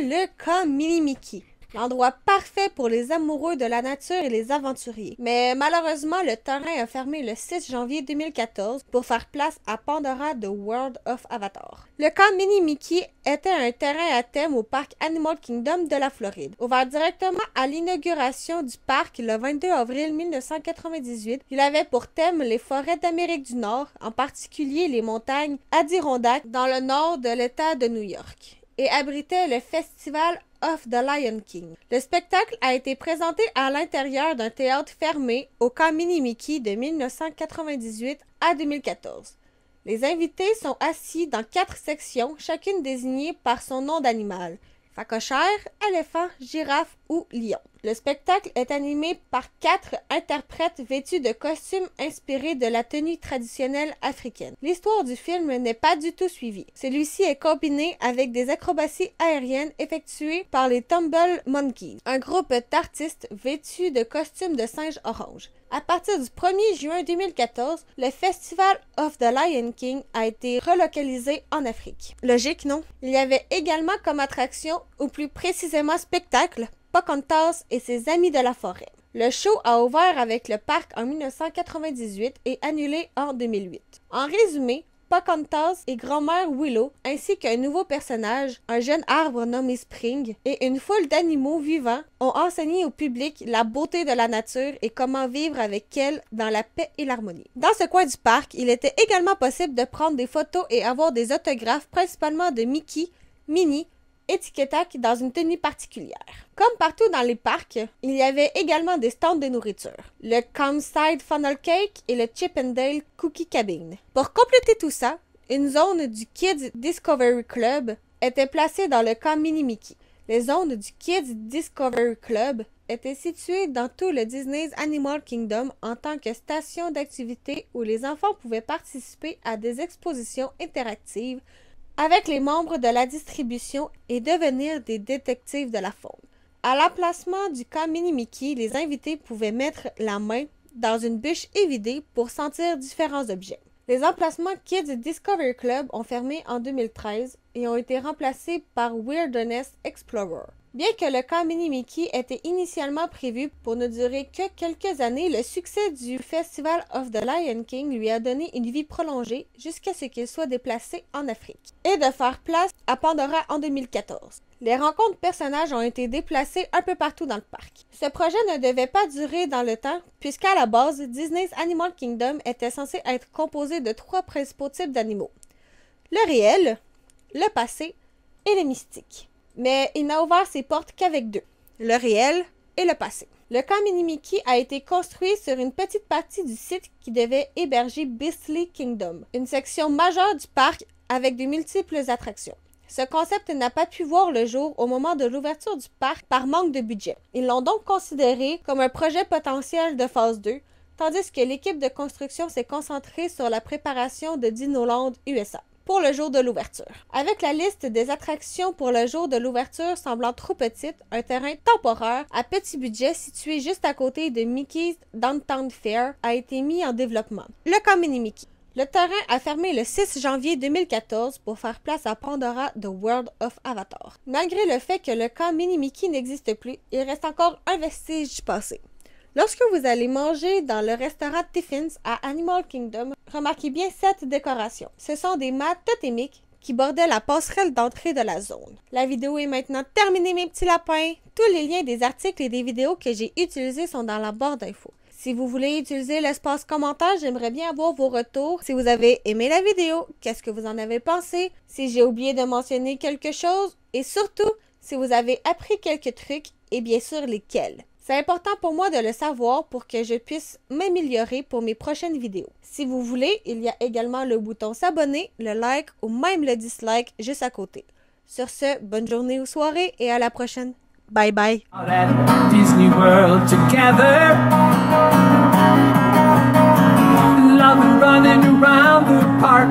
le camp Minimickey. L'endroit parfait pour les amoureux de la nature et les aventuriers. Mais malheureusement, le terrain a fermé le 6 janvier 2014 pour faire place à Pandora The World of Avatar. Le camp Minimickey était un terrain à thème au parc Animal Kingdom de la Floride. Ouvert directement à l'inauguration du parc le 22 avril 1998, il avait pour thème les forêts d'Amérique du Nord, en particulier les montagnes Adirondack dans le nord de l'État de New York, et abritait le festival of the Lion King. Le spectacle a été présenté à l'intérieur d'un théâtre fermé au camp Minimickey de 1998 à 2014. Les invités sont assis dans 4 sections, chacune désignée par son nom d'animal: phacochère, éléphant, girafe ou lion. Le spectacle est animé par 4 interprètes vêtus de costumes inspirés de la tenue traditionnelle africaine. L'histoire du film n'est pas du tout suivie. Celui-ci est combiné avec des acrobaties aériennes effectuées par les Tumble Monkeys, un groupe d'artistes vêtus de costumes de singe orange. À partir du 1er juin 2014, le Festival of the Lion King a été relocalisé en Afrique. Logique, non? Il y avait également comme attraction, ou plus précisément spectacle, Pocahontas et ses amis de la forêt. Le show a ouvert avec le parc en 1998 et annulé en 2008. En résumé, Pocahontas et grand-mère Willow, ainsi qu'un nouveau personnage, un jeune arbre nommé Spring, et une foule d'animaux vivants ont enseigné au public la beauté de la nature et comment vivre avec elle dans la paix et l'harmonie. Dans ce coin du parc, il était également possible de prendre des photos et avoir des autographes, principalement de Mickey, Minnie et Tic Tac dans une tenue particulière. Comme partout dans les parcs, il y avait également des stands de nourriture, le Campside Funnel Cake et le Chip 'n Dale Cookie Cabin. Pour compléter tout ça, une zone du Kids Discovery Club était placée dans le camp Minimickey. Les zones du Kids Discovery Club étaient situées dans tout le Disney's Animal Kingdom en tant que station d'activité où les enfants pouvaient participer à des expositions interactives avec les membres de la distribution et devenir des détectives de la faune. À l'emplacement du camp Minimickey, les invités pouvaient mettre la main dans une bûche évidée pour sentir différents objets. Les emplacements Kids Discovery Club ont fermé en 2013 et ont été remplacés par Wilderness Explorer. Bien que le camp Minimickey était initialement prévu pour ne durer que quelques années, le succès du Festival of the Lion King lui a donné une vie prolongée jusqu'à ce qu'il soit déplacé en Afrique et de faire place à Pandora en 2014. Les rencontres personnages ont été déplacées un peu partout dans le parc. Ce projet ne devait pas durer dans le temps puisqu'à la base, Disney's Animal Kingdom était censé être composé de 3 principaux types d'animaux: le réel, le passé et le mystique. Mais il n'a ouvert ses portes qu'avec 2, le réel et le passé. Le camp Minimickey a été construit sur une petite partie du site qui devait héberger Beastly Kingdom, une section majeure du parc avec de multiples attractions. Ce concept n'a pas pu voir le jour au moment de l'ouverture du parc par manque de budget. Ils l'ont donc considéré comme un projet potentiel de phase 2, tandis que l'équipe de construction s'est concentrée sur la préparation de Dinoland USA pour le jour de l'ouverture. Avec la liste des attractions pour le jour de l'ouverture semblant trop petite, un terrain temporaire à petit budget situé juste à côté de Mickey's Downtown Fair a été mis en développement, le camp Minimickey. Le terrain a fermé le 6 janvier 2014 pour faire place à Pandora The World of Avatar. Malgré le fait que le camp Minimickey n'existe plus, il reste encore un vestige du passé. Lorsque vous allez manger dans le restaurant Tiffin's à Animal Kingdom, remarquez bien cette décoration. Ce sont des mâts totémiques qui bordaient la passerelle d'entrée de la zone. La vidéo est maintenant terminée, mes petits lapins. Tous les liens des articles et des vidéos que j'ai utilisés sont dans la barre d'infos. Si vous voulez utiliser l'espace commentaire, j'aimerais bien avoir vos retours. Si vous avez aimé la vidéo, qu'est-ce que vous en avez pensé? Si j'ai oublié de mentionner quelque chose? Et surtout, si vous avez appris quelques trucs, et bien sûr lesquels. C'est important pour moi de le savoir pour que je puisse m'améliorer pour mes prochaines vidéos. Si vous voulez, il y a également le bouton s'abonner, le like ou même le dislike juste à côté. Sur ce, bonne journée ou soirée et à la prochaine. Bye bye. Disney World together. Love and running around the park.